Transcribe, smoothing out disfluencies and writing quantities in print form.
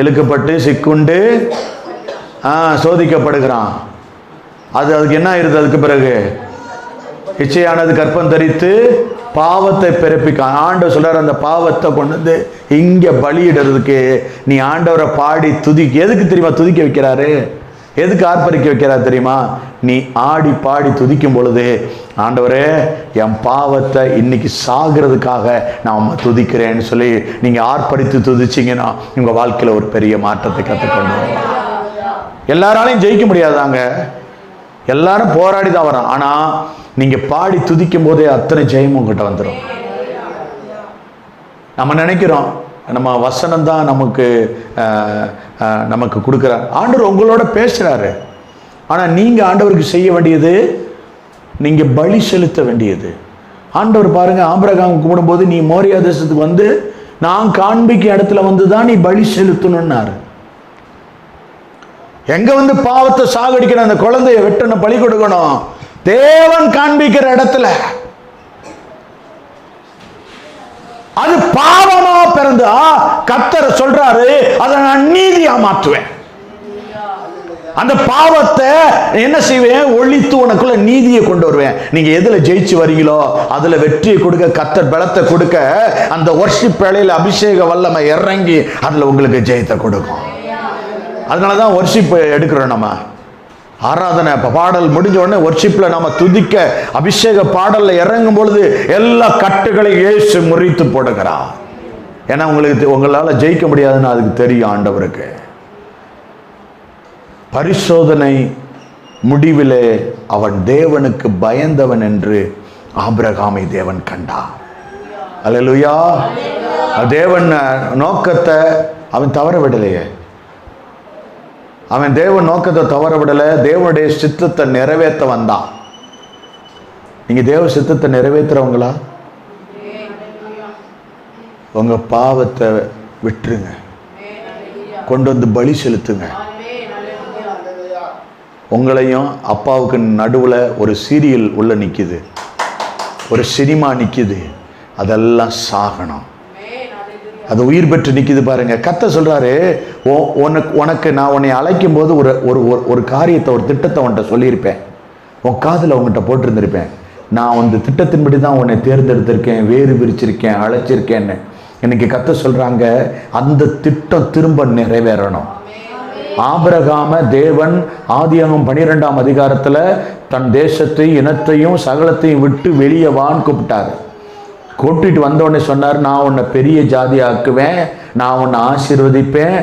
இழுக்கப்பட்டு சிக்குண்டு சோதிக்கப்படுகிறான். அதுக்கு என்ன ஆயிருது? அதுக்கு பிறகு இச்சையானது கற்பம் தரித்து பாவத்தை பிறப்பிக்க ஆண்டவர் சொல்றாரு, அந்த பாவத்தை கொண்டு வந்து இங்க பலியிடுறதுக்கு நீ ஆண்டவரை பாடி எதுக்கு தெரியுமா துதிக்க வைக்கிறாரு? எதுக்கு ஆர்ப்பரிக்க வைக்கிறார் தெரியுமா? நீ ஆடி பாடி துதிக்கும் பொழுது, ஆண்டவரே என் பாவத்தை இன்னைக்கு சாகிறதுக்காக நான் துதிக்கிறேன்னு சொல்லி நீங்க ஆர்ப்பரித்து துதிச்சிங்கன்னா உங்க வாழ்க்கையில ஒரு பெரிய மாற்றத்தை கற்றுக்கொண்டு. எல்லாராலையும் ஜெயிக்க முடியாதாங்க, எல்லாரும் போராடி தான் வரோம். ஆனா நீங்க பாடி துதிக்கும் போதே அத்தனை ஜெயமும் உங்ககிட்ட வந்துடும். நம்ம நினைக்கிறோம் நம்ம வசனம் தான் நமக்கு கொடுக்குறார். ஆண்டவர் உங்களோட பேசுறாரு. ஆனா நீங்க ஆண்டவருக்கு செய்ய வேண்டியது, நீங்க பலி செலுத்த வேண்டியது. ஆண்டவர் பாருங்க, ஆபிரகாம் கும்பிடும்போது நீ மோரியா தேசத்துக்கு வந்து நான் காண்பிக்க இடத்துல வந்து தான் நீ பலி செலுத்தணும்னாரு. எங்க வந்து பாவத்தை சாகடிக்கணும், அந்த குழந்தைய வெட்டணும், பலி கொடுக்கணும், தேவன் காண்பிக்கிற இடத்துல. அது பாவமா பிறந்தா கர்த்தர் சொல்றாரு, அதை நான் நீதியா மாற்றுவேன். அந்த பாவத்தை என்ன செய்வேன்? ஒழித்து உனக்குள்ள நீதியை கொண்டு வருவேன். நீங்க எதுல ஜெயிச்சு வரீங்களோ அதுல வெற்றியை கொடுக்க, கர்த்தர் பலத்தை கொடுக்க, அந்த வர்ஷிப் வேளையில அபிஷேக வல்லமை இறங்கி அதுல உங்களுக்கு ஜெயத்தை கொடுக்கும். அதனாலதான் வர்ஷிப் எடுக்கிறோம். நம்ம ஆராதனை பாடல் முடிஞ்ச உடனே வர்ஷிப்ல நம்ம துதிக்க அபிஷேக பாடல்ல இறங்கும் பொழுது எல்லா கட்டுகளையும் இயேசு முறித்து போடுகிறார். ஏன்னா உங்களால ஜெயிக்க முடியாதுன்னு அதுக்கு தெரியும் ஆண்டவருக்கு. பரிசோதனை முடிவிலே அவன் தேவனுக்கு பயந்தவன் என்று ஆபிரகாமை தேவன் கண்டார். அல்லேலூயா. தேவன் நோக்கத்தை அவன் தவற விடலையே. அவன் தேவன் நோக்கத்தை தவற விடலை. தேவனுடைய சித்தத்தை நிறைவேற்ற வந்தான். நீங்க தேவ சித்தத்தை நிறைவேற்றுறவங்களா? உங்க பாவத்தை விட்டுருங்க, கொண்டு வந்து பலி செலுத்துங்க. உங்களையும் அப்பாவுக்கு நடுவில் ஒரு சீரியல் உள்ள நிக்குது, ஒரு சினிமா நிக்குது, அதெல்லாம் சாகணும். அது உயிர் பெற்று நிக்குது பாருங்க. கர்த்தர் சொல்றாரு, உனக்கு நான் உன்னை அழைக்கும் போது ஒரு காரியத்தை, ஒரு திட்டத்தை உன்கிட்ட சொல்லியிருப்பேன், உன் காதில் உங்ககிட்ட போட்டிருந்திருப்பேன். நான் அந்த திட்டத்தின்படி தான் உன்னை தேர்ந்தெடுத்திருக்கேன், வேறு பிரிச்சிருக்கேன், அழைச்சிருக்கேன்னு. இன்னைக்கு கர்த்தர் சொல்றாங்க, அந்த திட்டம் திரும்ப நிறைவேறணும். ஆபிரகாம தேவன் ஆதியாகமம் 12ஆம் அதிகாரத்துல தன் தேசத்தை, இனத்தையும், சகலத்தையும் விட்டு வெளியே வான்னு கூப்பிட்டாரு. கூட்டிட்டு வந்தோடனே சொன்னார், நான் உன்னை பெரிய ஜாதி ஆக்குவேன், நான் உன்னை ஆசீர்வதிப்பேன்.